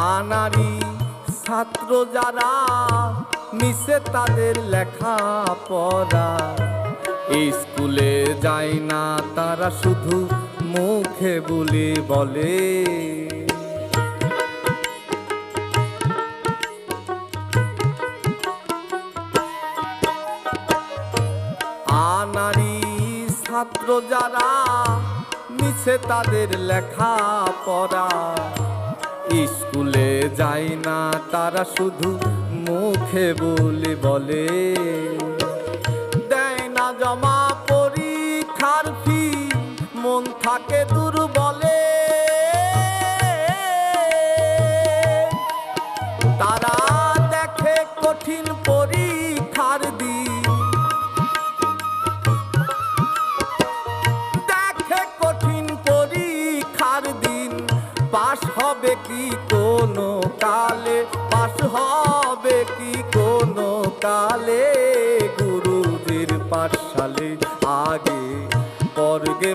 আনারি ছাত্র যারা মিশে তাদের লেখা পড়া, স্কুলে যায় না তারা শুধু মুখে বলে বলে। আনারি ছাত্র যারা মিছে তাদের লেখা পড়া, স্কুলে যায় না তারা শুধু মুখে বলে বলে। দেয় না জমা পরীক্ষার ফি, মন থাকে দুর্বলে। তারা দেখে কঠিন পরীক্ষার দিন, দেখে কঠিন পরীক্ষার দিন। পাশ হবে কি কোনো কালে, পাশ হবে কি কোনো কালে। গুরুজির পাঠশালে আগে পড়গে